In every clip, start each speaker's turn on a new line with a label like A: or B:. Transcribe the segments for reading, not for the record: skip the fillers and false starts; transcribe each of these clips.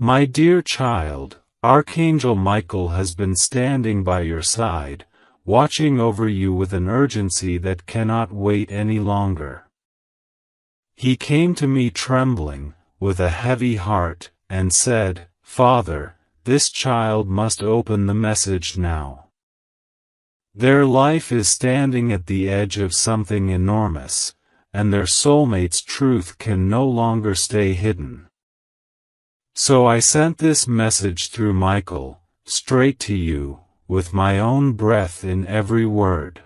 A: My dear child, Archangel Michael has been standing by your side, watching over you with an urgency that cannot wait any longer. He came to me trembling, with a heavy heart, and said, "Father, this child must open the message now. Their life is standing at the edge of something enormous, and their soulmate's truth can no longer stay hidden. So I sent this message through Michael, straight to you, with my own breath in every word.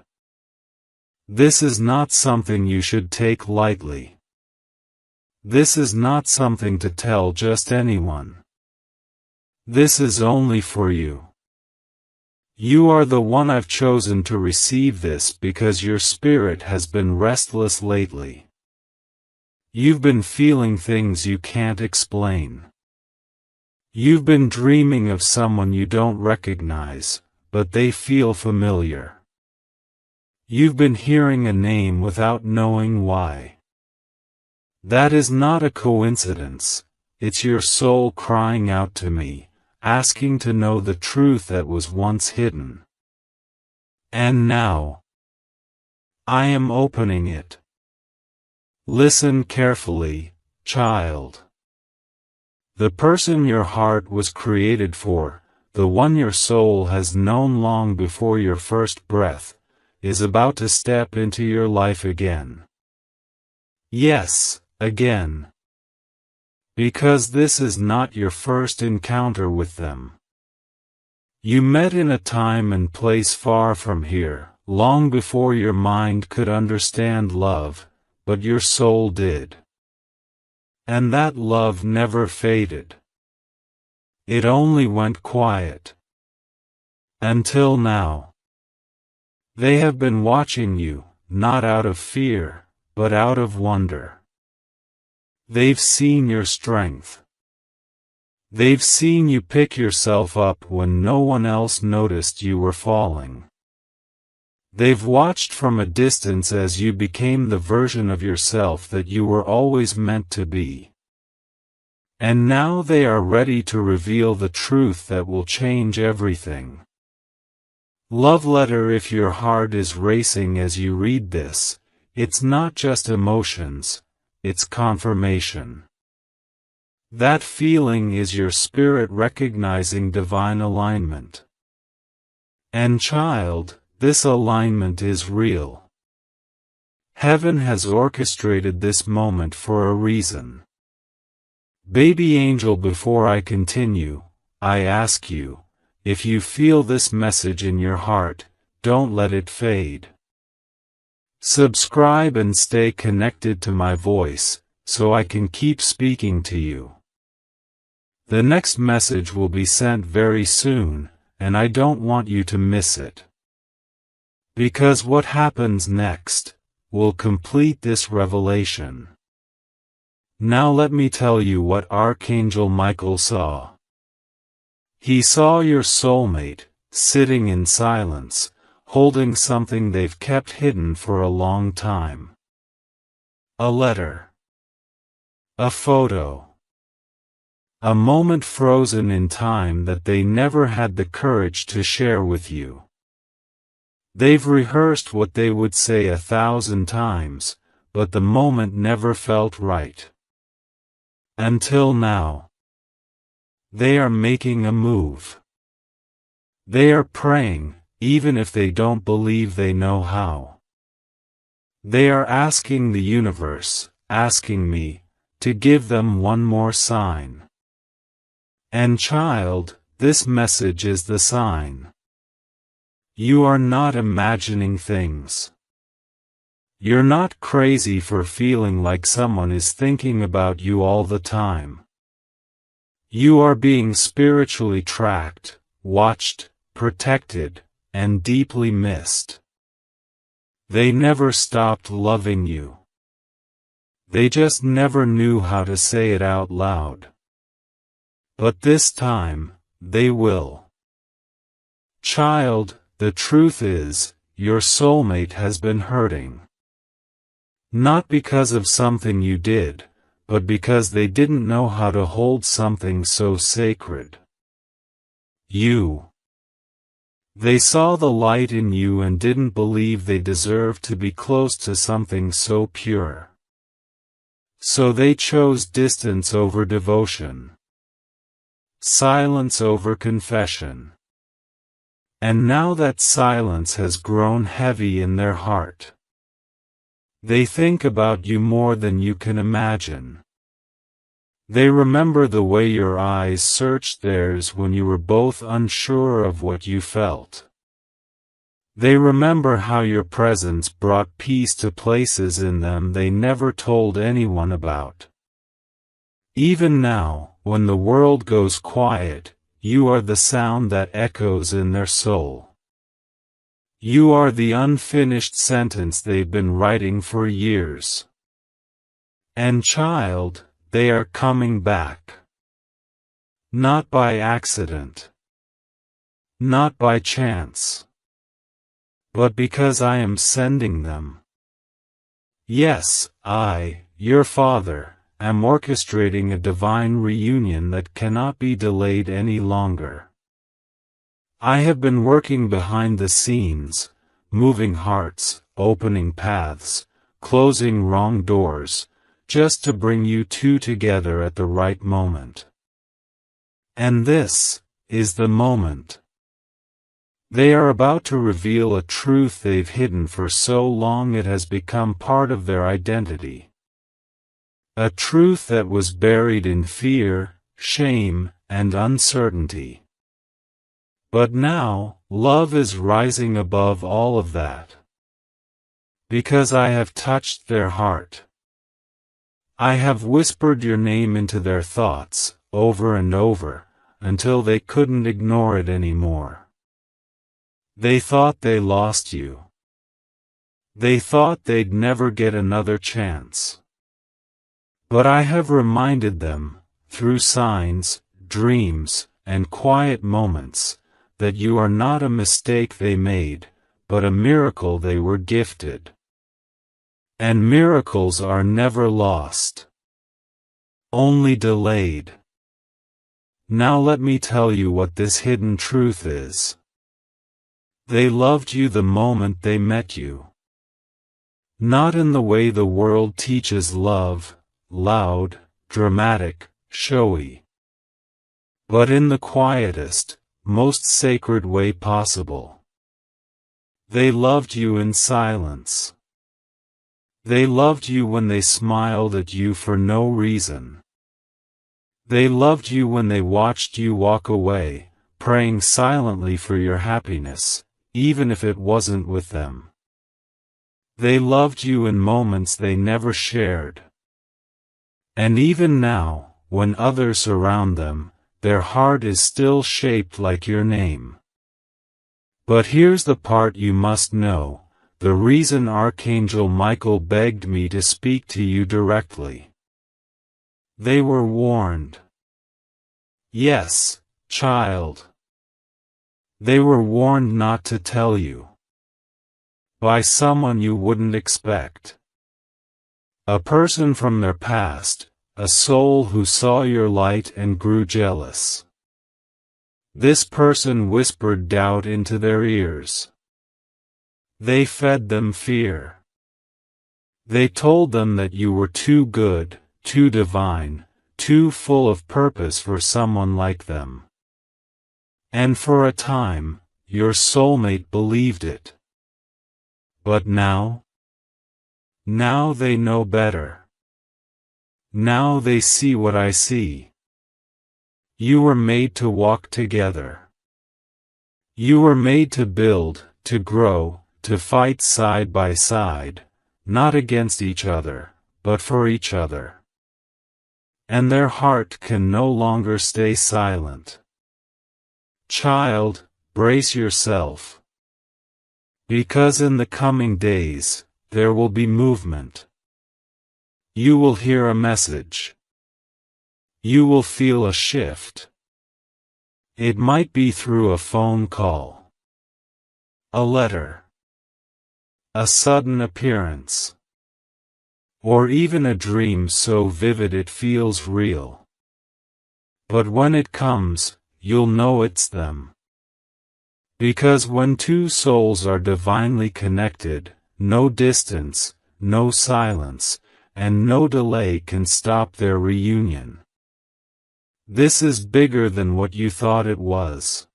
A: This is not something you should take lightly. This is not something to tell just anyone. This is only for you. You are the one I've chosen to receive this because your spirit has been restless lately. You've been feeling things you can't explain. You've been dreaming of someone you don't recognize, but they feel familiar. You've been hearing a name without knowing why. That is not a coincidence, it's your soul crying out to me, asking to know the truth that was once hidden. And now, I am opening it. Listen carefully, child. The person your heart was created for, the one your soul has known long before your first breath, is about to step into your life again. Yes, again. Because this is not your first encounter with them. You met in a time and place far from here, long before your mind could understand love, but your soul did. And that love never faded. It only went quiet. Until now. They have been watching you, not out of fear, but out of wonder. They've seen your strength. They've seen you pick yourself up when no one else noticed you were falling. They've watched from a distance as you became the version of yourself that you were always meant to be. And now they are ready to reveal the truth that will change everything. Love letter. If your heart is racing as you read this, it's not just emotions, it's confirmation. That feeling is your spirit recognizing divine alignment. And child, this alignment is real. Heaven has orchestrated this moment for a reason. Baby angel, before I continue, I ask you, if you feel this message in your heart, don't let it fade. Subscribe and stay connected to my voice, so I can keep speaking to you. The next message will be sent very soon, and I don't want you to miss it. Because what happens next will complete this revelation. Now let me tell you what Archangel Michael saw. He saw your soulmate, sitting in silence, holding something they've kept hidden for a long time. A letter. A photo. A moment frozen in time that they never had the courage to share with you. They've rehearsed what they would say 1,000 times, but the moment never felt right. Until now. They are making a move. They are praying, even if they don't believe they know how. They are asking the universe, asking me, to give them one more sign. And child, this message is the sign. You are not imagining things. You're not crazy for feeling like someone is thinking about you all the time. You are being spiritually tracked, watched, protected, and deeply missed. They never stopped loving you. They just never knew how to say it out loud. But this time, they will. Child, the truth is, your soulmate has been hurting. Not because of something you did, but because they didn't know how to hold something so sacred. You. They saw the light in you and didn't believe they deserved to be close to something so pure. So they chose distance over devotion, silence over confession. And now that silence has grown heavy in their heart, they think about you more than you can imagine. They remember the way your eyes searched theirs when you were both unsure of what you felt. They remember how your presence brought peace to places in them they never told anyone about. Even now, when the world goes quiet, you are the sound that echoes in their soul. You are the unfinished sentence they've been writing for years. And child, they are coming back. Not by accident. Not by chance. But because I am sending them. Yes, I, your Father, am orchestrating a divine reunion that cannot be delayed any longer. I have been working behind the scenes, moving hearts, opening paths, closing wrong doors, just to bring you two together at the right moment. And this is the moment. They are about to reveal a truth they've hidden for so long it has become part of their identity. A truth that was buried in fear, shame, and uncertainty. But now, love is rising above all of that. Because I have touched their heart. I have whispered your name into their thoughts, over and over, until they couldn't ignore it anymore. They thought they lost you. They thought they'd never get another chance. But I have reminded them, through signs, dreams, and quiet moments, that you are not a mistake they made, but a miracle they were gifted. And miracles are never lost. Only delayed. Now let me tell you what this hidden truth is. They loved you the moment they met you. Not in the way the world teaches love, loud, dramatic, showy. But in the quietest, most sacred way possible. They loved you in silence. They loved you when they smiled at you for no reason. They loved you when they watched you walk away, praying silently for your happiness, even if it wasn't with them. They loved you in moments they never shared. And even now, when others surround them, their heart is still shaped like your name. But here's the part you must know, the reason Archangel Michael begged me to speak to you directly. They were warned. Yes, child. They were warned not to tell you. By someone you wouldn't expect. A person from their past, a soul who saw your light and grew jealous. This person whispered doubt into their ears. They fed them fear. They told them that you were too good, too divine, too full of purpose for someone like them. And for a time, your soulmate believed it. But now? Now they know better. Now they see what I see. You were made to walk together. You were made to build, to grow, to fight side by side, not against each other, but for each other. And their heart can no longer stay silent. Child, brace yourself. Because in the coming days, there will be movement. You will hear a message. You will feel a shift. It might be through a phone call, a letter, a sudden appearance, or even a dream so vivid it feels real. But when it comes, you'll know it's them. Because when two souls are divinely connected, no distance, no silence, and no delay can stop their reunion. This is bigger than what you thought it was.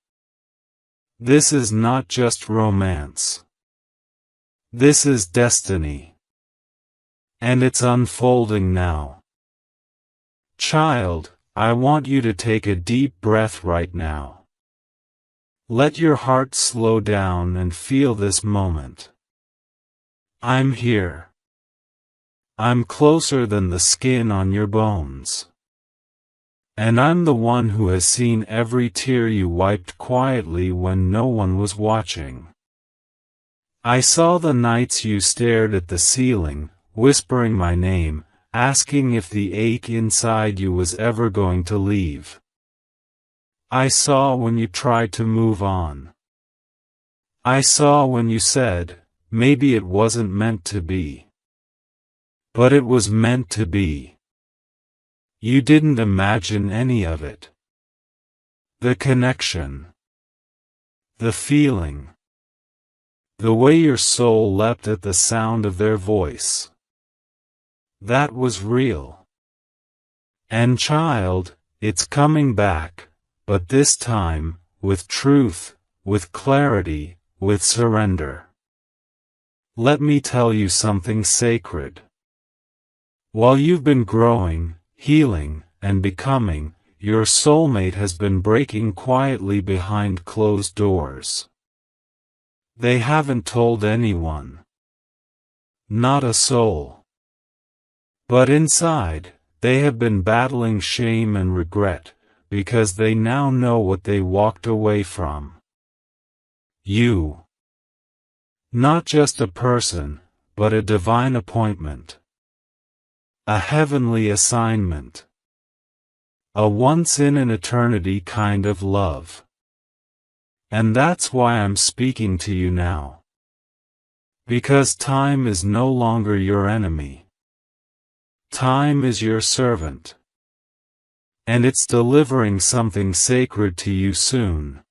A: This is not just romance. This is destiny. And it's unfolding now. Child, I want you to take a deep breath right now. Let your heart slow down and feel this moment. I'm here. I'm closer than the skin on your bones. And I'm the one who has seen every tear you wiped quietly when no one was watching. I saw the nights you stared at the ceiling, whispering my name, asking if the ache inside you was ever going to leave. I saw when you tried to move on. I saw when you said, maybe it wasn't meant to be. But it was meant to be. You didn't imagine any of it. The connection. The feeling. The way your soul leapt at the sound of their voice. That was real. And child, it's coming back, but this time, with truth, with clarity, with surrender. Let me tell you something sacred. While you've been growing, healing, and becoming, your soulmate has been breaking quietly behind closed doors. They haven't told anyone. Not a soul. But inside, they have been battling shame and regret, because they now know what they walked away from. You. Not just a person, but a divine appointment. A heavenly assignment. A once-in-an-eternity kind of love. And that's why I'm speaking to you now. Because time is no longer your enemy. Time is your servant. And it's delivering something sacred to you soon.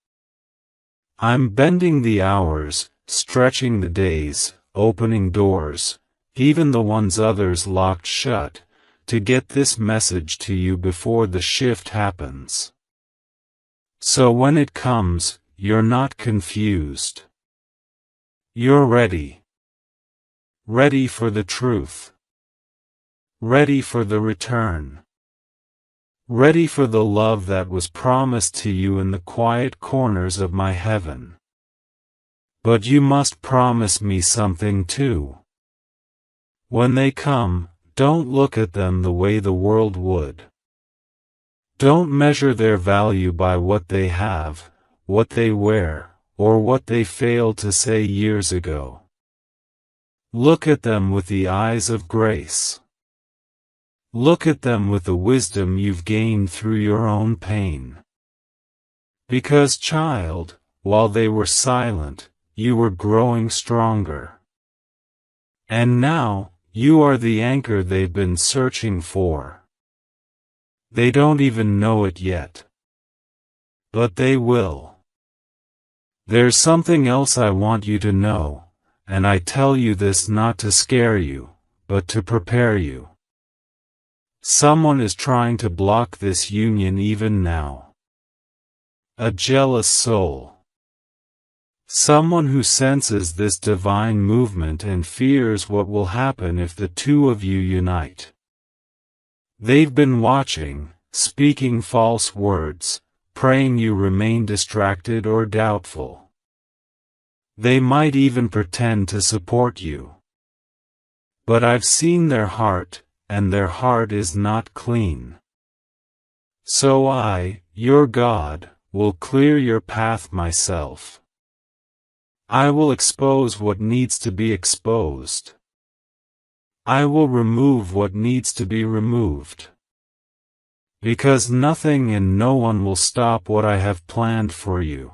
A: I'm bending the hours, stretching the days, opening doors, even the ones others locked shut, to get this message to you before the shift happens. So when it comes, you're not confused. You're ready. Ready for the truth. Ready for the return. Ready for the love that was promised to you in the quiet corners of my heaven. But you must promise me something too. When they come, don't look at them the way the world would. Don't measure their value by what they have, what they wear, or what they failed to say years ago. Look at them with the eyes of grace. Look at them with the wisdom you've gained through your own pain. Because child, while they were silent, you were growing stronger. And now, you are the anchor they've been searching for. They don't even know it yet. But they will. There's something else I want you to know, and I tell you this not to scare you, but to prepare you. Someone is trying to block this union even now. A jealous soul. Someone who senses this divine movement and fears what will happen if the two of you unite. They've been watching, speaking false words, praying you remain distracted or doubtful. They might even pretend to support you. But I've seen their heart, and their heart is not clean. So I, your God, will clear your path myself. I will expose what needs to be exposed. I will remove what needs to be removed. Because nothing and no one will stop what I have planned for you.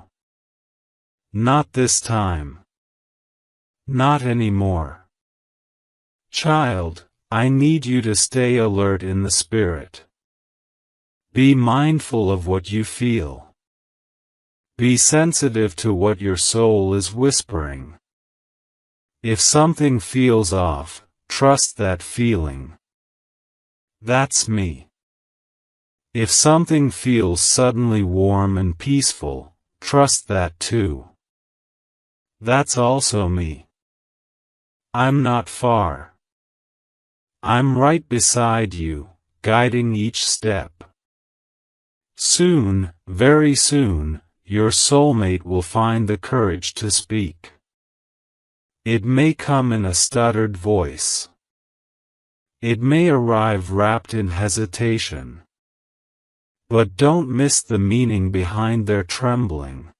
A: Not this time. Not anymore. Child, I need you to stay alert in the spirit. Be mindful of what you feel. Be sensitive to what your soul is whispering. If something feels off, trust that feeling. That's me. If something feels suddenly warm and peaceful, trust that too. That's also me. I'm not far. I'm right beside you, guiding each step. Soon, very soon, your soulmate will find the courage to speak. It may come in a stuttered voice. It may arrive wrapped in hesitation. But don't miss the meaning behind their trembling.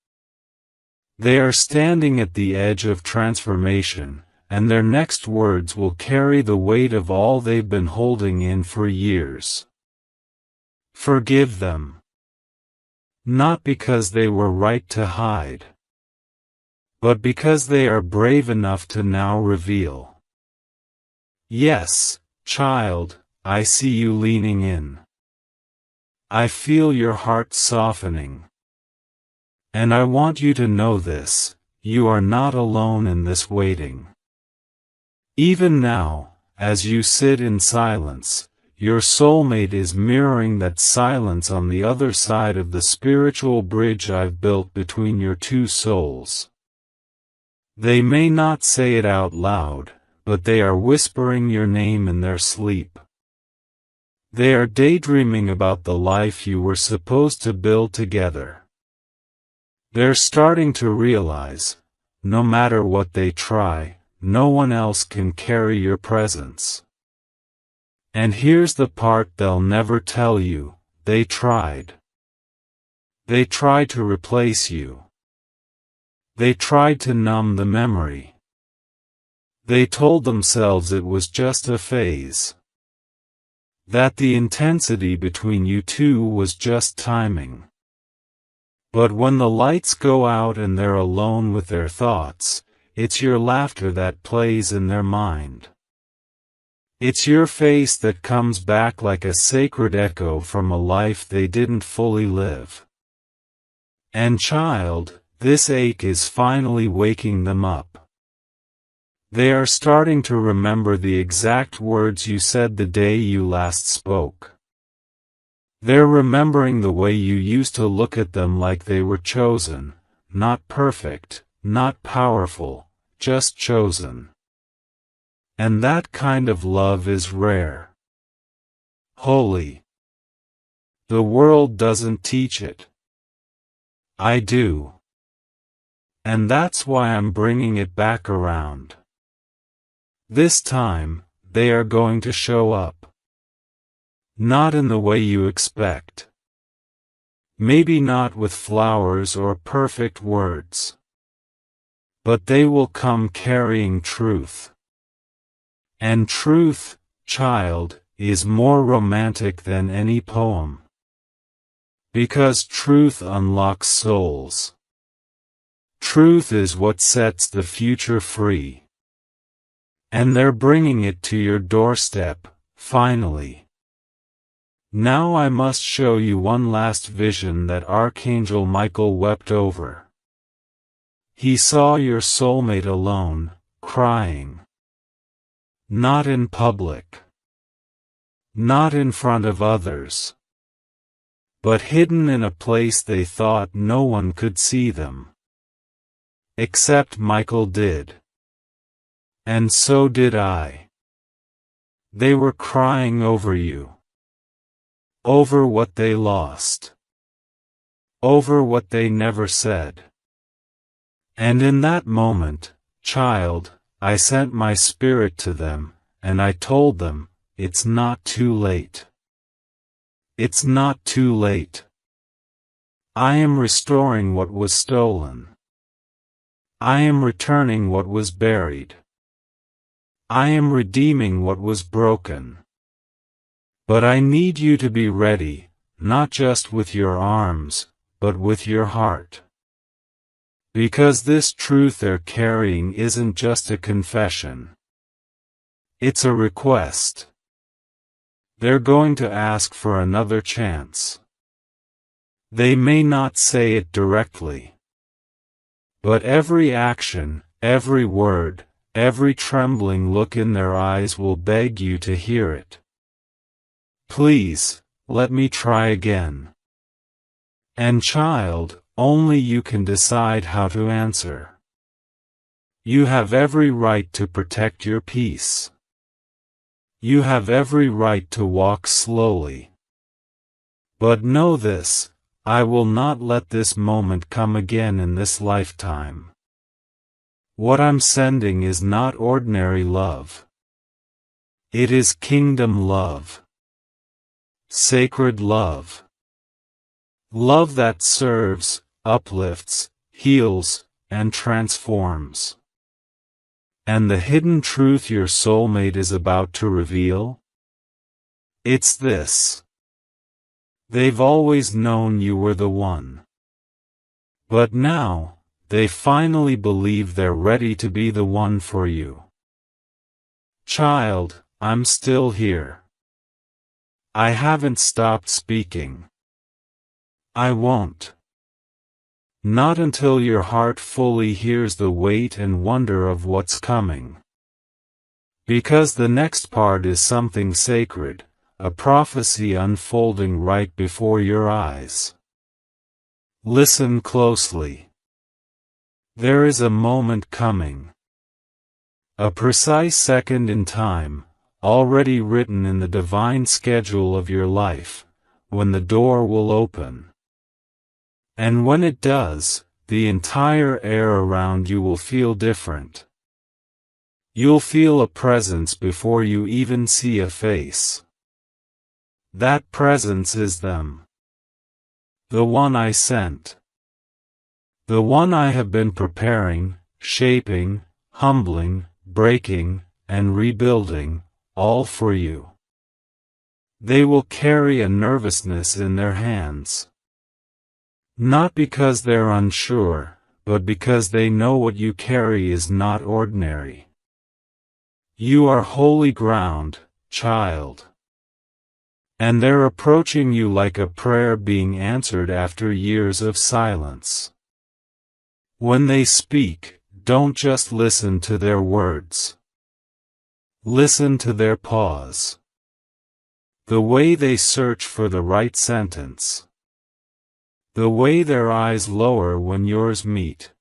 A: They are standing at the edge of transformation, and their next words will carry the weight of all they've been holding in for years. Forgive them. Not because they were right to hide, but because they are brave enough to now reveal. Yes, child, I see you leaning in. I feel your heart softening. And I want you to know this, you are not alone in this waiting. Even now, as you sit in silence, your soulmate is mirroring that silence on the other side of the spiritual bridge I've built between your two souls. They may not say it out loud, but they are whispering your name in their sleep. They are daydreaming about the life you were supposed to build together. They're starting to realize, no matter what they try, no one else can carry your presence. And here's the part they'll never tell you, they tried. They tried to replace you. They tried to numb the memory. They told themselves it was just a phase. That the intensity between you two was just timing. But when the lights go out and they're alone with their thoughts, it's your laughter that plays in their mind. It's your face that comes back like a sacred echo from a life they didn't fully live. And child, this ache is finally waking them up. They are starting to remember the exact words you said the day you last spoke. They're remembering the way you used to look at them like they were chosen, not perfect, not powerful, just chosen. And that kind of love is rare. Holy. The world doesn't teach it. I do. And that's why I'm bringing it back around. This time, they are going to show up. Not in the way you expect. Maybe not with flowers or perfect words. But they will come carrying truth. And truth, child, is more romantic than any poem. Because truth unlocks souls. Truth is what sets the future free. And they're bringing it to your doorstep, finally. Now I must show you one last vision that Archangel Michael wept over. He saw your soulmate alone, crying. Not in public. Not in front of others. But hidden in a place they thought no one could see them. Except Michael did. And so did I. They were crying over you. Over what they lost. Over what they never said. And in that moment, child, I sent my spirit to them, and I told them, it's not too late. It's not too late. I am restoring what was stolen. I am returning what was buried. I am redeeming what was broken. But I need you to be ready, not just with your arms, but with your heart. Because this truth they're carrying isn't just a confession. It's a request. They're going to ask for another chance. They may not say it directly, but every action, every word, every trembling look in their eyes will beg you to hear it. Please, let me try again. And child, only you can decide how to answer. You have every right to protect your peace. You have every right to walk slowly. But know this, I will not let this moment come again in this lifetime. What I'm sending is not ordinary love. It is kingdom love. Sacred love. Love that serves, uplifts, heals, and transforms. And the hidden truth your soulmate is about to reveal? It's this. They've always known you were the one. But now, they finally believe they're ready to be the one for you. Child, I'm still here. I haven't stopped speaking. I won't. Not until your heart fully hears the weight and wonder of what's coming. Because the next part is something sacred, a prophecy unfolding right before your eyes. Listen closely. There is a moment coming. A precise second in time, already written in the divine schedule of your life, when the door will open. And when it does, the entire air around you will feel different. You'll feel a presence before you even see a face. That presence is them. The one I sent. The one I have been preparing, shaping, humbling, breaking, and rebuilding, all for you. They will carry a nervousness in their hands. Not because they're unsure, but because they know what you carry is not ordinary. You are holy ground, child. And they're approaching you like a prayer being answered after years of silence. When they speak, don't just listen to their words. Listen to their pause. The way they search for the right sentence. The way their eyes lower when yours meet.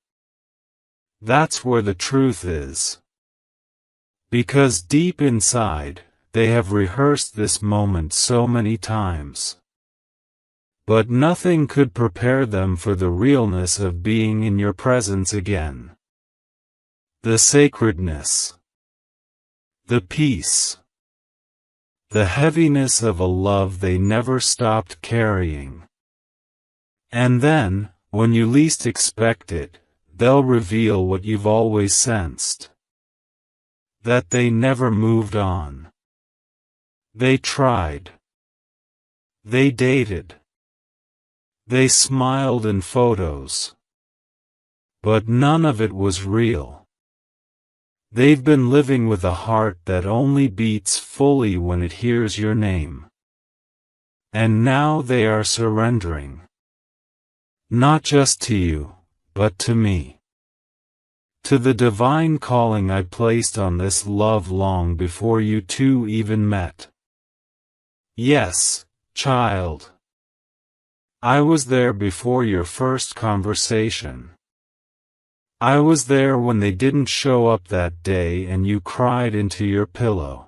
A: That's where the truth is. Because deep inside, they have rehearsed this moment so many times. But nothing could prepare them for the realness of being in your presence again. The sacredness. The peace. The heaviness of a love they never stopped carrying. And then, when you least expect it, they'll reveal what you've always sensed. That they never moved on. They tried. They dated. They smiled in photos. But none of it was real. They've been living with a heart that only beats fully when it hears your name. And now they are surrendering. Not just to you, but to me. To the divine calling I placed on this love long before you two even met. Yes, child. I was there before your first conversation. I was there when they didn't show up that day and you cried into your pillow.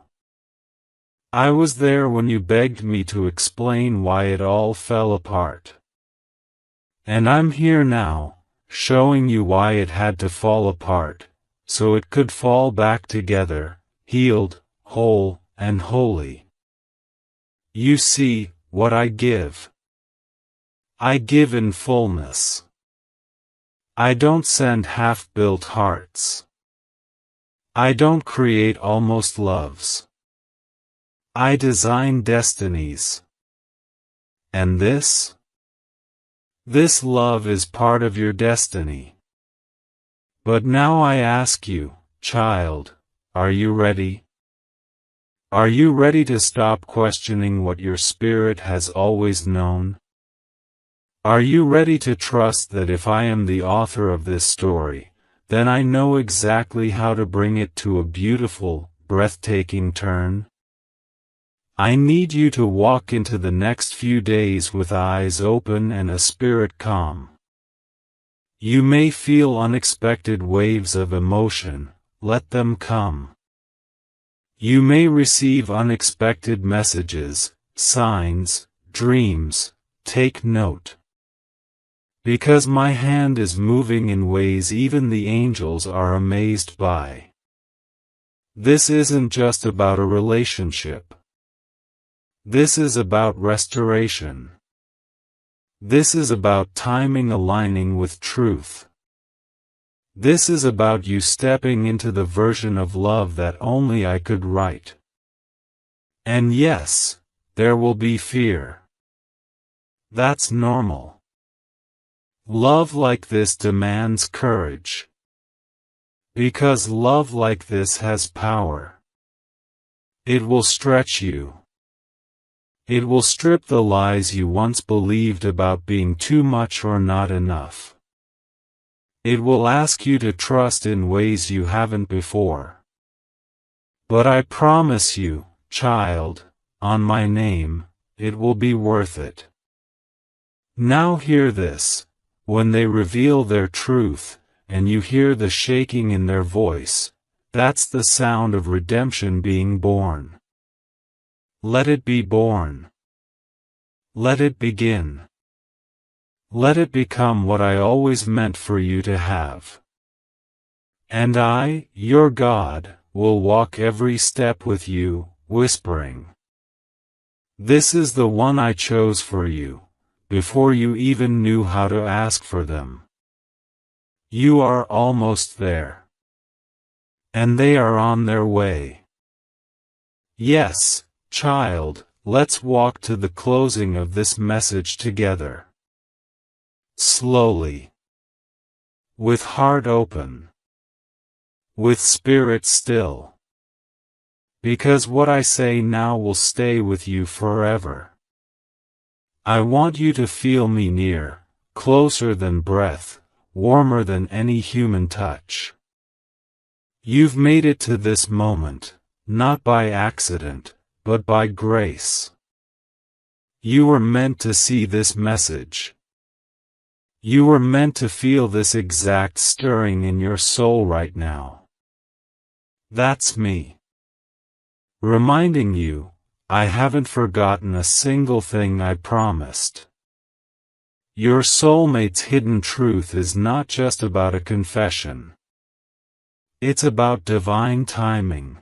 A: I was there when you begged me to explain why it all fell apart. And I'm here now, showing you why it had to fall apart, so it could fall back together, healed, whole, and holy. You see, what I give. I give in fullness. I don't send half-built hearts. I don't create almost loves. I design destinies. And this? This love is part of your destiny. But now I ask you, child, are you ready? Are you ready to stop questioning what your spirit has always known? Are you ready to trust that if I am the author of this story, then I know exactly how to bring it to a beautiful, breathtaking turn? I need you to walk into the next few days with eyes open and a spirit calm. You may feel unexpected waves of emotion. Let them come. You may receive unexpected messages, signs, dreams. Take note. Because my hand is moving in ways even the angels are amazed by. This isn't just about a relationship. This is about restoration. This is about timing aligning with truth. This is about you stepping into the version of love that only I could write. And yes, there will be fear. That's normal. Love like this demands courage. Because love like this has power. It will stretch you. It will strip the lies you once believed about being too much or not enough. It will ask you to trust in ways you haven't before. But I promise you, child, on my name, it will be worth it. Now hear this. When they reveal their truth, and you hear the shaking in their voice, that's the sound of redemption being born. Let it be born. Let it begin. Let it become what I always meant for you to have. And I, your God, will walk every step with you, whispering. This is the one I chose for you. Before you even knew how to ask for them. You are almost there. And they are on their way. Yes, child, let's walk to the closing of this message together. Slowly. With heart open. With spirit still. Because what I say now will stay with you forever. I want you to feel me near, closer than breath, warmer than any human touch. You've made it to this moment, not by accident, but by grace. You were meant to see this message. You were meant to feel this exact stirring in your soul right now. That's me. Reminding you, I haven't forgotten a single thing I promised. Your soulmate's hidden truth is not just about a confession. It's about divine timing.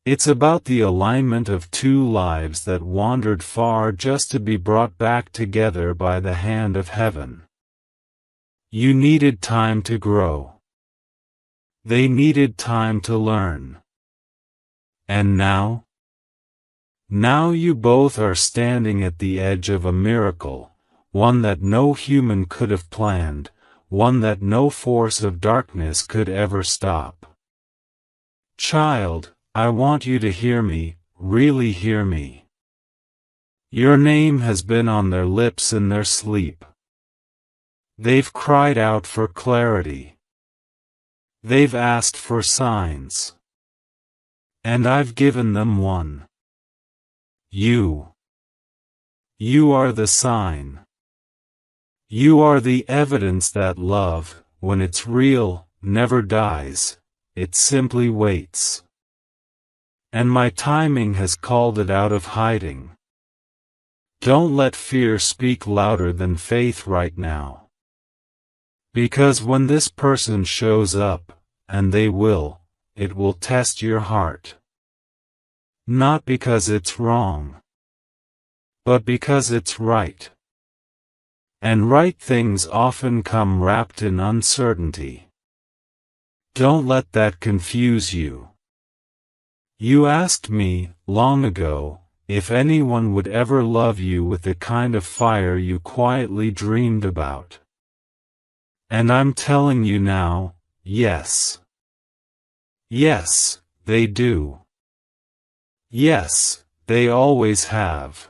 A: It's about the alignment of two lives that wandered far just to be brought back together by the hand of heaven. You needed time to grow. They needed time to learn. And now? Now you both are standing at the edge of a miracle, one that no human could have planned, one that no force of darkness could ever stop. Child, I want you to hear me, really hear me. Your name has been on their lips in their sleep. They've cried out for clarity. They've asked for signs. And I've given them one. You. You are the sign. You are the evidence that love, when it's real, never dies, it simply waits. And my timing has called it out of hiding. Don't let fear speak louder than faith right now. Because when this person shows up, and they will, it will test your heart. Not because it's wrong, but because it's right. And right things often come wrapped in uncertainty. Don't let that confuse you. You asked me, long ago, if anyone would ever love you with the kind of fire you quietly dreamed about. And I'm telling you now, yes. Yes, they do. Yes, they always have.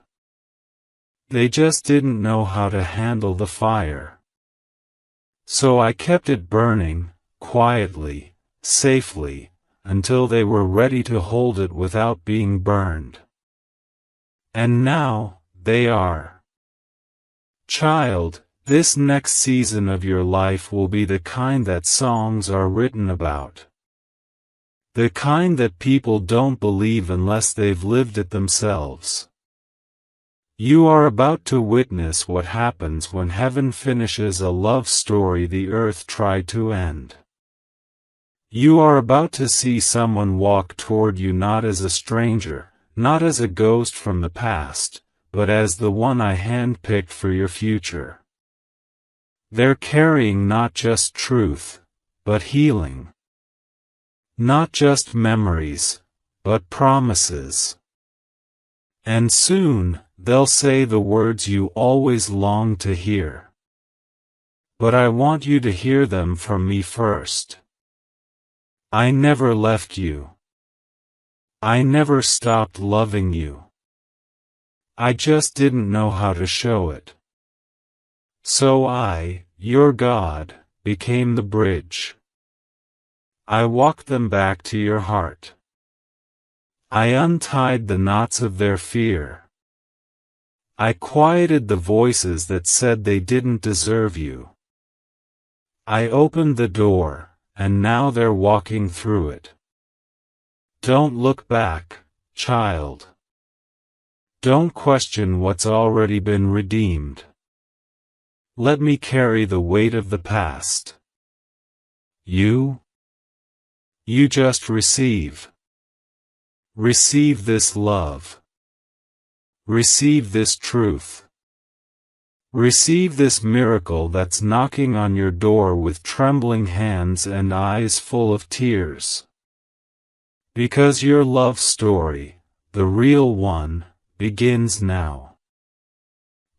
A: They just didn't know how to handle the fire. So I kept it burning, quietly, safely, until they were ready to hold it without being burned. And now, they are. Child, this next season of your life will be the kind that songs are written about. The kind that people don't believe unless they've lived it themselves. You are about to witness what happens when heaven finishes a love story the earth tried to end. You are about to see someone walk toward you not as a stranger, not as a ghost from the past, but as the one I handpicked for your future. They're carrying not just truth, but healing. Not just memories, but promises. And soon, they'll say the words you always longed to hear. But I want you to hear them from me first. I never left you. I never stopped loving you. I just didn't know how to show it. So I, your God, became the bridge. I walked them back to your heart. I untied the knots of their fear. I quieted the voices that said they didn't deserve you. I opened the door, and now they're walking through it. Don't look back, child. Don't question what's already been redeemed. Let me carry the weight of the past. You just receive. Receive this love. Receive this truth. Receive this miracle that's knocking on your door with trembling hands and eyes full of tears. Because your love story, the real one, begins now.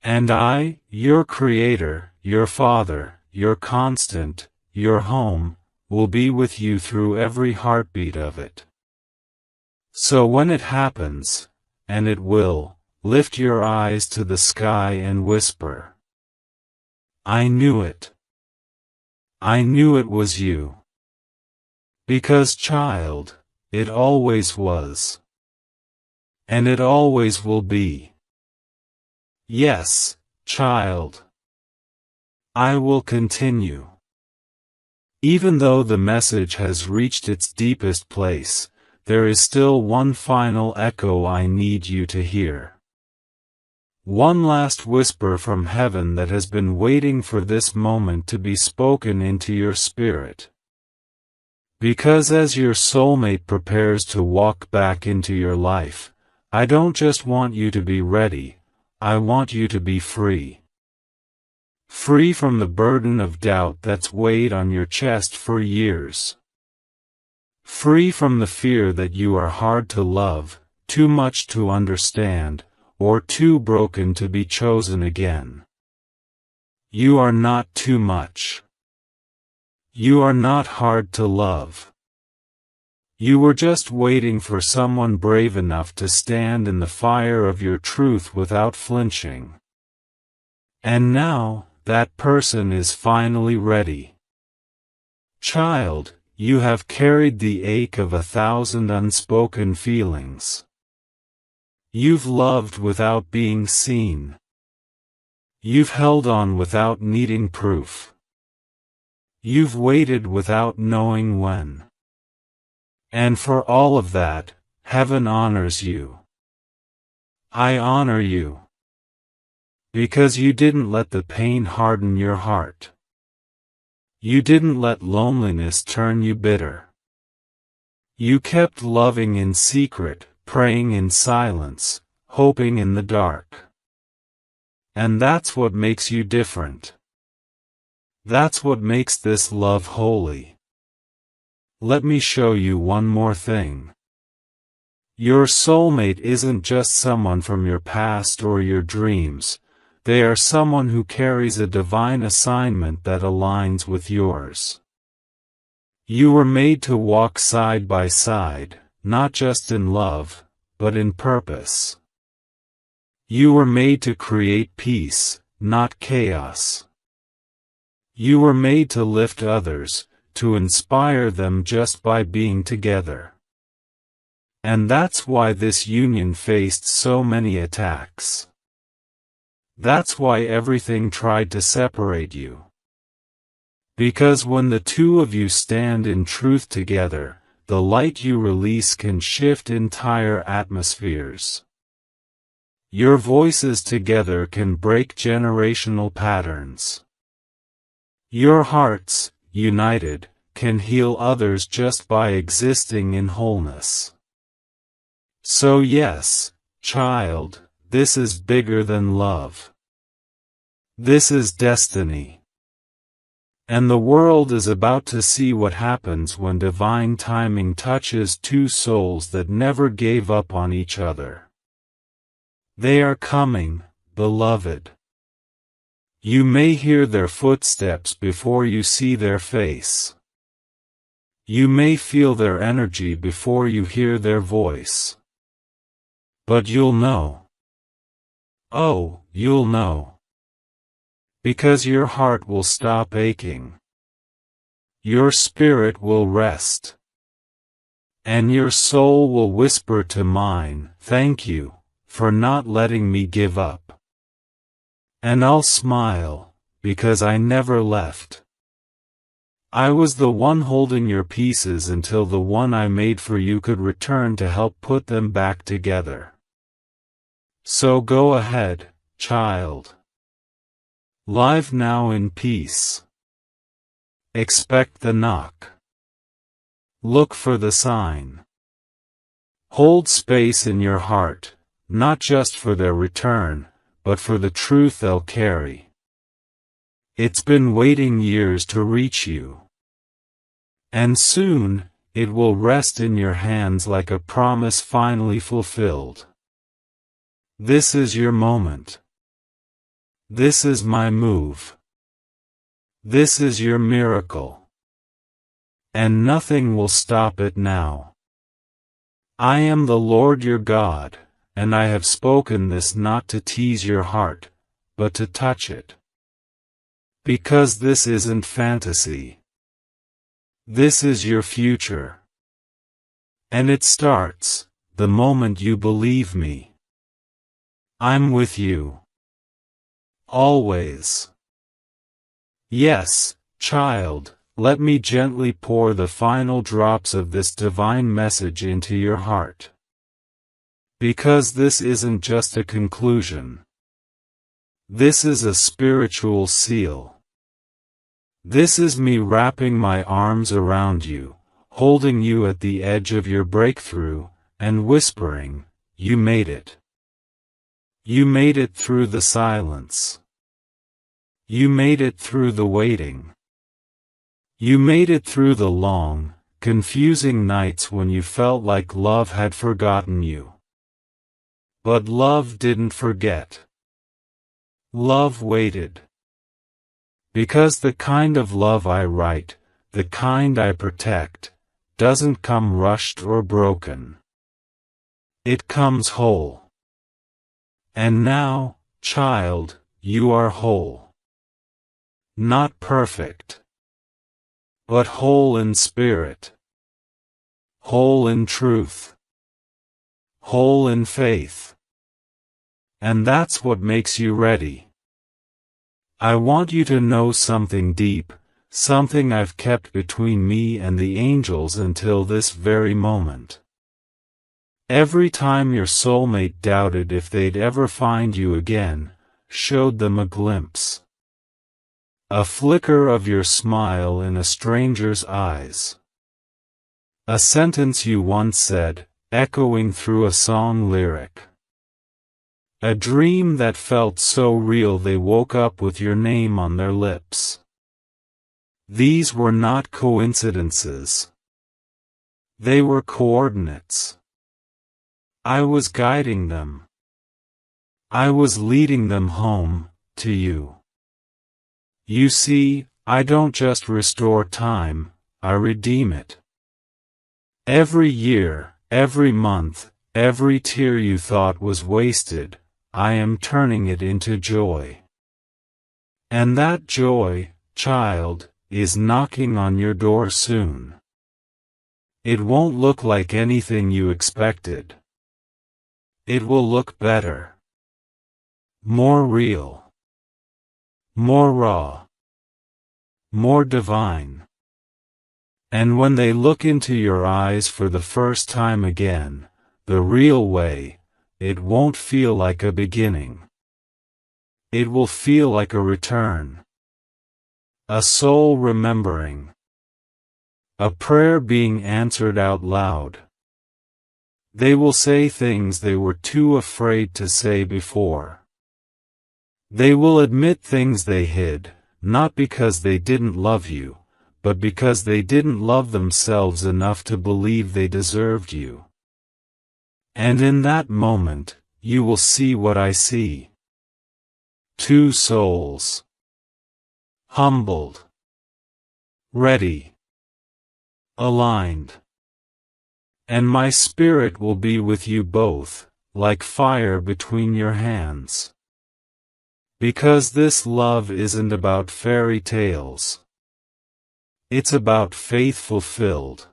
A: And I, your Creator, your Father, your constant, your home, will be with you through every heartbeat of it. So when it happens, and it will, lift your eyes to the sky and whisper, I knew it. I knew it was you. Because child, it always was. And it always will be. Yes, child. I will continue. Even though the message has reached its deepest place, there is still one final echo I need you to hear. One last whisper from heaven that has been waiting for this moment to be spoken into your spirit. Because as your soulmate prepares to walk back into your life, I don't just want you to be ready, I want you to be free. Free from the burden of doubt that's weighed on your chest for years. Free from the fear that you are hard to love, too much to understand, or too broken to be chosen again. You are not too much. You are not hard to love. You were just waiting for someone brave enough to stand in the fire of your truth without flinching. And now, that person is finally ready. Child, you have carried the ache of 1,000 unspoken feelings. You've loved without being seen. You've held on without needing proof. You've waited without knowing when. And for all of that, heaven honors you. I honor you. Because you didn't let the pain harden your heart. You didn't let loneliness turn you bitter. You kept loving in secret, praying in silence, hoping in the dark. And that's what makes you different. That's what makes this love holy. Let me show you one more thing. Your soulmate isn't just someone from your past or your dreams. They are someone who carries a divine assignment that aligns with yours. You were made to walk side by side, not just in love, but in purpose. You were made to create peace, not chaos. You were made to lift others, to inspire them just by being together. And that's why this union faced so many attacks. That's why everything tried to separate you. Because when the two of you stand in truth together, the light you release can shift entire atmospheres. Your voices together can break generational patterns. Your hearts, united, can heal others just by existing in wholeness. So yes, child, this is bigger than love. This is destiny. And the world is about to see what happens when divine timing touches two souls that never gave up on each other. They are coming, beloved. You may hear their footsteps before you see their face. You may feel their energy before you hear their voice. But you'll know. Oh, you'll know. Because your heart will stop aching. Your spirit will rest. And your soul will whisper to mine, "Thank you, for not letting me give up." And I'll smile, because I never left. I was the one holding your pieces until the one I made for you could return to help put them back together. So go ahead, child. Live now in peace. Expect the knock. Look for the sign. Hold space in your heart, not just for their return, but for the truth they'll carry. It's been waiting years to reach you. And soon, it will rest in your hands like a promise finally fulfilled. This is your moment. This is my move. This is your miracle. And nothing will stop it now. I am the Lord your God, and I have spoken this not to tease your heart, but to touch it. Because this isn't fantasy. This is your future. And it starts, the moment you believe me. I'm with you. Always. Yes, child, let me gently pour the final drops of this divine message into your heart. Because this isn't just a conclusion. This is a spiritual seal. This is me wrapping my arms around you, holding you at the edge of your breakthrough, and whispering, "You made it. You made it through the silence. You made it through the waiting. You made it through the long, confusing nights when you felt like love had forgotten you. But love didn't forget. Love waited. Because the kind of love I write, the kind I protect, doesn't come rushed or broken. It comes whole. And now, child, you are whole. Not perfect. But whole in spirit. Whole in truth. Whole in faith. And that's what makes you ready. I want you to know something deep, something I've kept between me and the angels until this very moment. Every time your soulmate doubted if they'd ever find you again, showed them a glimpse. A flicker of your smile in a stranger's eyes. A sentence you once said, echoing through a song lyric. A dream that felt so real they woke up with your name on their lips. These were not coincidences. They were coordinates. I was guiding them. I was leading them home, to you. You see, I don't just restore time, I redeem it. Every year, every month, Every tear you thought was wasted, I am turning it into joy. And that joy, child, is knocking on your door soon. It won't look like anything you expected. It will look better. More real. More raw. More divine. And when they look into your eyes for the first time again, the real way, it won't feel like a beginning. It will feel like a return. A soul remembering. A prayer being answered out loud. They will say things they were too afraid to say before. They will admit things they hid, not because they didn't love you, but because they didn't love themselves enough to believe they deserved you. And in that moment, you will see what I see. Two souls. Humbled. Ready. Aligned. And my spirit will be with you both, like fire between your hands. Because this love isn't about fairy tales. It's about faith fulfilled.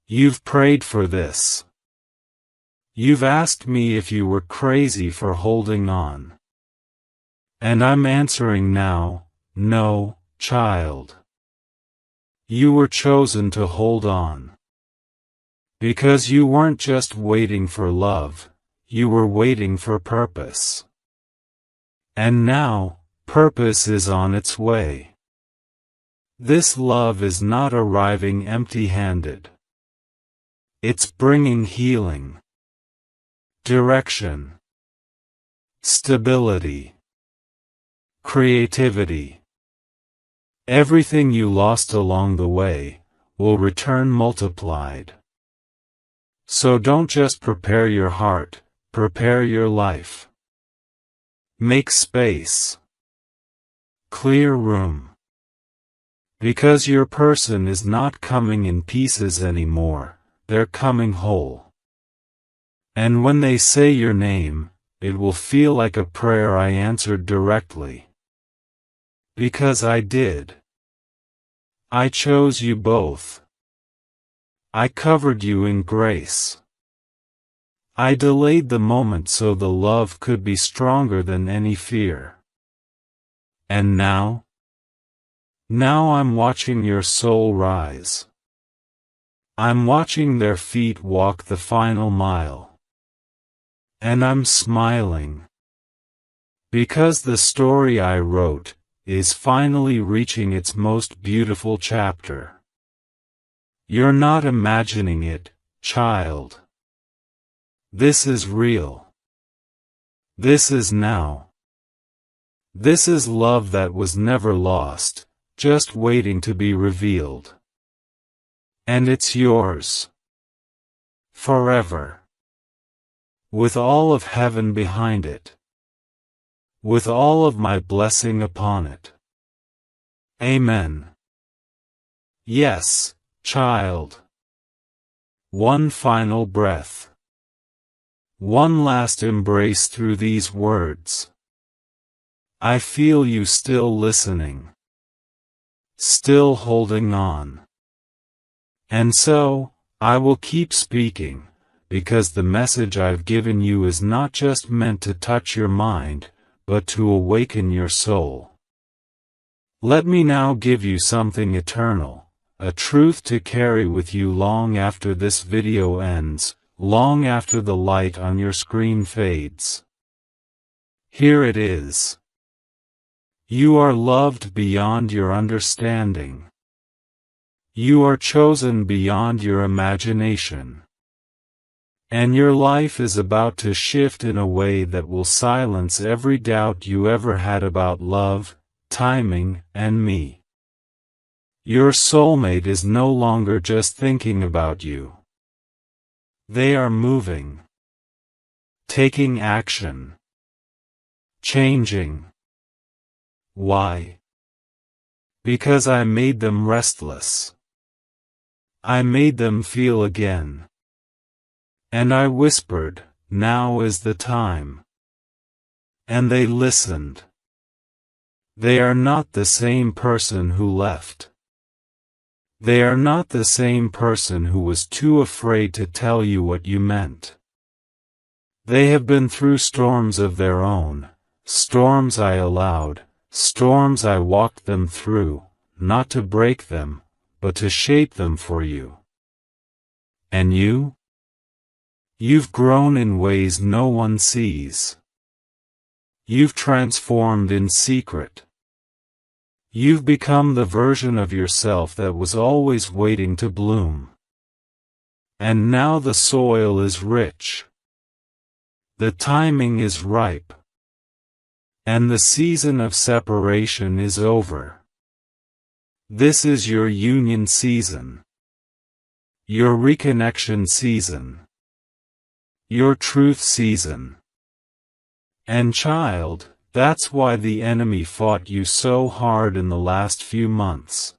A: You've prayed for this. You've asked me if you were crazy for holding on. And I'm answering now, no, child. You were chosen to hold on. Because you weren't just waiting for love, you were waiting for purpose. And now, purpose is on its way. This love is not arriving empty-handed. It's bringing healing, direction, stability, creativity. Everything you lost along the way will return multiplied. So don't just prepare your heart, prepare your life. Make space. Clear room. Because your person is not coming in pieces anymore, they're coming whole. And when they say your name, it will feel like a prayer I answered directly. Because I did. I chose you both. I covered you in grace. I delayed the moment so the love could be stronger than any fear. And now? Now I'm watching your soul rise. I'm watching their feet walk the final mile. And I'm smiling. Because the story I wrote is finally reaching its most beautiful chapter. You're not imagining it, child. This is real. This is now. This is love that was never lost, just waiting to be revealed. And it's yours. Forever. With all of heaven behind it. With all of my blessing upon it. Amen. Yes, child. One final breath. One last embrace through these words. I feel you still listening. Still holding on. And so, I will keep speaking, because the message I've given you is not just meant to touch your mind, but to awaken your soul. Let me now give you something eternal, a truth to carry with you long after this video ends, long after the light on your screen fades. Here it is. You are loved beyond your understanding. You are chosen beyond your imagination. And your life is about to shift in a way that will silence every doubt you ever had about love, timing, and me. Your soulmate is no longer just thinking about you. They are moving. Taking action. Changing. Why? Because I made them restless. I made them feel again. And I whispered, "Now is the time." And they listened. They are not the same person who left. They are not the same person who was too afraid to tell you what you meant. They have been through storms of their own, storms I allowed, storms I walked them through, not to break them, but to shape them for you. And you? You've grown in ways no one sees. You've transformed in secret. You've become the version of yourself that was always waiting to bloom. And now the soil is rich. The timing is ripe. And the season of separation is over. This is your union season. Your reconnection season. Your truth season. And child, that's why the enemy fought you so hard in the last few months.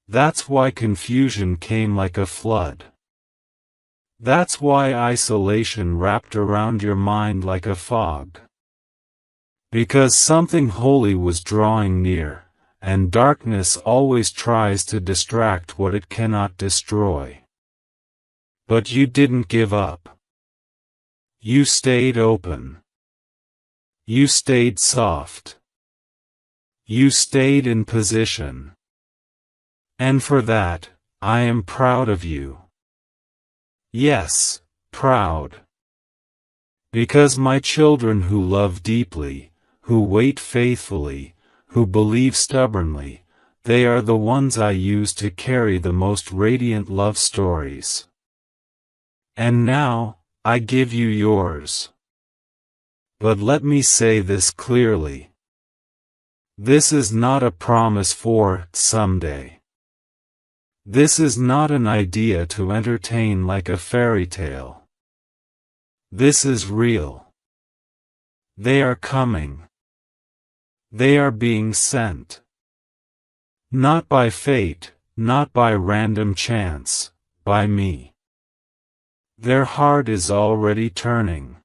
A: That's why confusion came like a flood. That's why isolation wrapped around your mind like a fog. Because something holy was drawing near, and darkness always tries to distract what it cannot destroy. But you didn't give up. You stayed open. You stayed soft. You stayed in position. And for that, I am proud of you. Yes, proud. Because my children who love deeply, who wait faithfully, who believe stubbornly, they are the ones I use to carry the most radiant love stories. And now, I give you yours. But let me say this clearly. This is not a promise for someday. This is not an idea to entertain like a fairy tale. This is real. They are coming. They are being sent. Not by fate, not by random chance, by me. Their heart is already turning.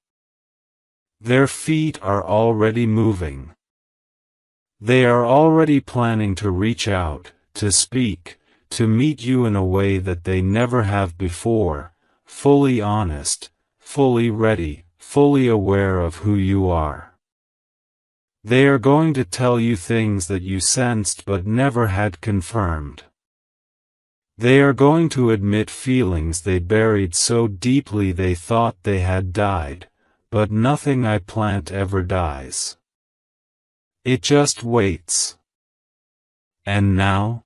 A: Their feet are already moving. They are already planning to reach out, to speak, to meet you in a way that they never have before, fully honest, fully ready, fully aware of who you are. They are going to tell you things that you sensed but never had confirmed. They are going to admit feelings they buried so deeply they thought they had died, but nothing I plant ever dies. It just waits. And now?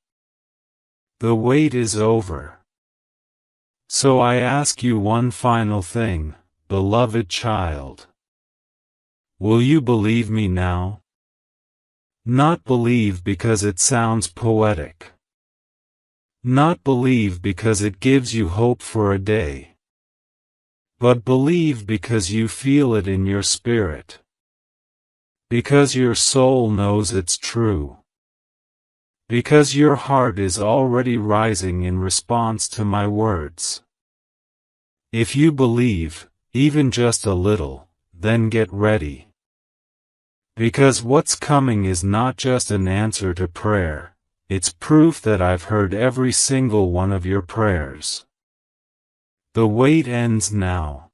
A: The wait is over. So I ask you one final thing, beloved child. Will you believe me now? Not believe because it sounds poetic. Not believe because it gives you hope for a day. But believe because you feel it in your spirit. Because your soul knows it's true. Because your heart is already rising in response to my words. If you believe, even just a little, then get ready. Because what's coming is not just an answer to prayer, it's proof that I've heard every single one of your prayers. The wait ends now.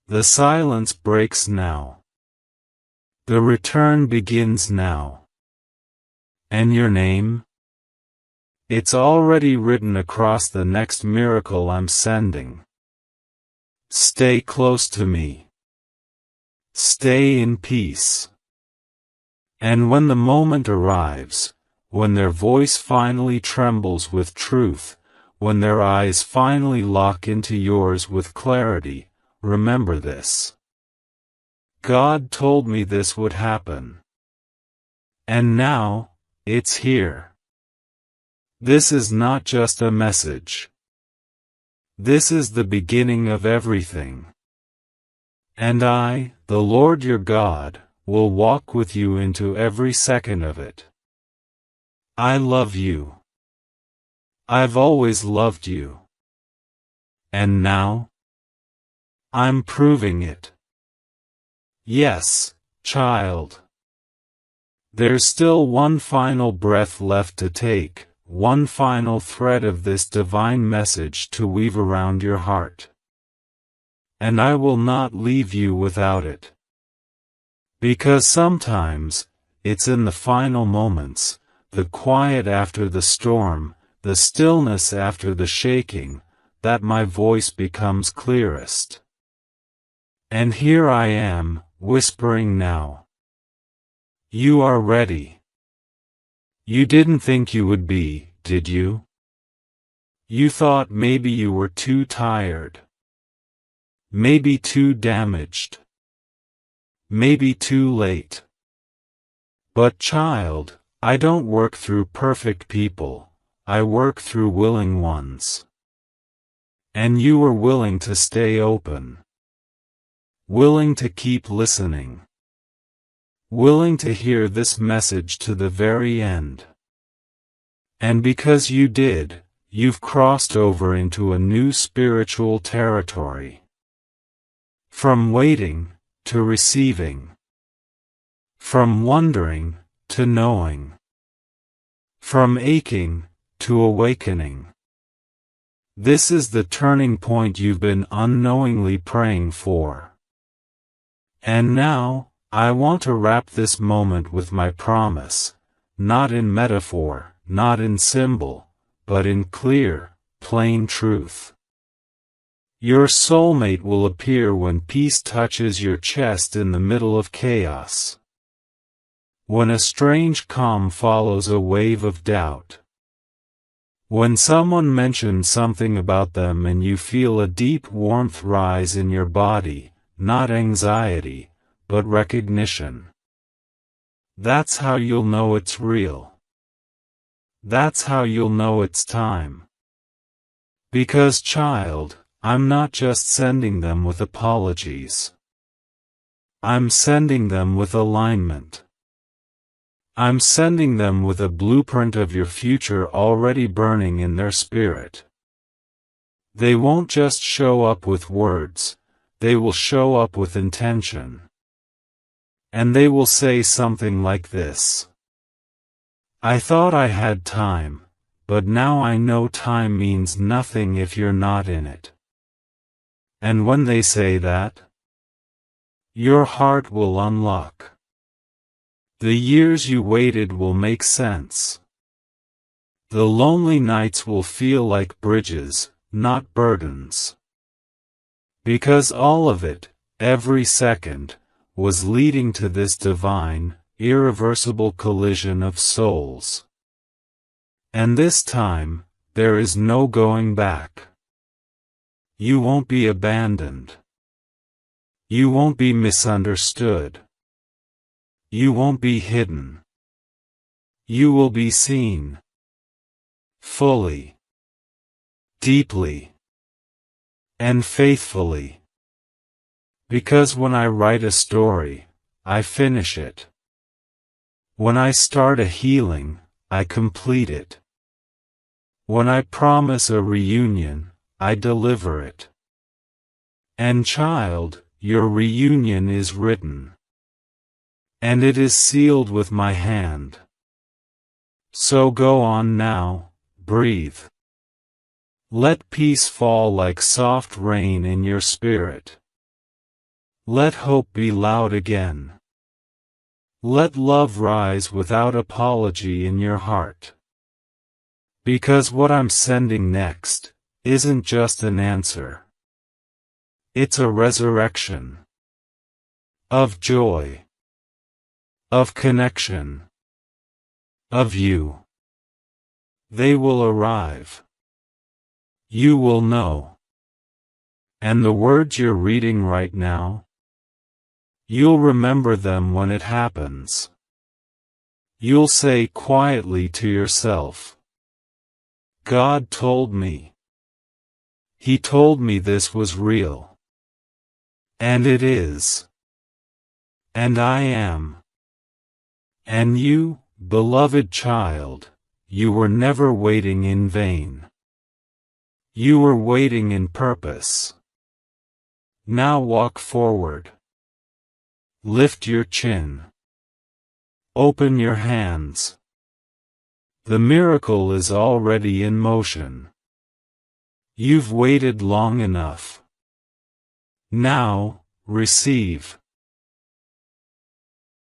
A: The silence breaks now. The return begins now. And your name? It's already written across the next miracle I'm sending. Stay close to me. Stay in peace. And when the moment arrives, when their voice finally trembles with truth, when their eyes finally lock into yours with clarity, remember this. God told me this would happen. And now, it's here. This is not just a message. This is the beginning of everything. And I, the Lord your God, will walk with you into every second of it. I love you. I've always loved you. And now? I'm proving it. Yes, child. There's still one final breath left to take, one final thread of this divine message to weave around your heart. And I will not leave you without it. Because sometimes, it's in the final moments, the quiet after the storm, the stillness after the shaking, that my voice becomes clearest. And here I am, whispering now. You are ready. You didn't think you would be, did you? You thought maybe you were too tired. Maybe too damaged. Maybe too late. But child, I don't work through perfect people, I work through willing ones. And you were willing to stay open. Willing to keep listening. Willing to hear this message to the very end. And because you did, you've crossed over into a new spiritual territory. From waiting, to receiving. From wondering, to knowing. From aching, to awakening. This is the turning point you've been unknowingly praying for. And now, I want to wrap this moment with my promise, not in metaphor, not in symbol, but in clear, plain truth. Your soulmate will appear when peace touches your chest in the middle of chaos. When a strange calm follows a wave of doubt. When someone mentions something about them and you feel a deep warmth rise in your body, not anxiety, but recognition. That's how you'll know it's real. That's how you'll know it's time. Because child, I'm not just sending them with apologies. I'm sending them with alignment. I'm sending them with a blueprint of your future already burning in their spirit. They won't just show up with words, they will show up with intention. And they will say something like this. I thought I had time, but now I know time means nothing if you're not in it. And when they say that, your heart will unlock. The years you waited will make sense. The lonely nights will feel like bridges, not burdens. Because all of it, every second, was leading to this divine, irreversible collision of souls. And this time, there is no going back. You won't be abandoned. You won't be misunderstood. You won't be hidden. You will be seen. Fully. Deeply. And faithfully. Because when I write a story, I finish it. When I start a healing, I complete it. When I promise a reunion, I deliver it. And child, your reunion is written. And it is sealed with my hand. So go on now, breathe. Let peace fall like soft rain in your spirit. Let hope be loud again. Let love rise without apology in your heart. Because what I'm sending next isn't just an answer. It's a resurrection. Of joy. Of connection. Of you. They will arrive. You will know. And the words you're reading right now? You'll remember them when it happens. You'll say quietly to yourself, God told me. He told me this was real. And it is. And I am. And you, beloved child, you were never waiting in vain. You were waiting in purpose. Now walk forward. Lift your chin. Open your hands. The miracle is already in motion. You've waited long enough. Now, receive.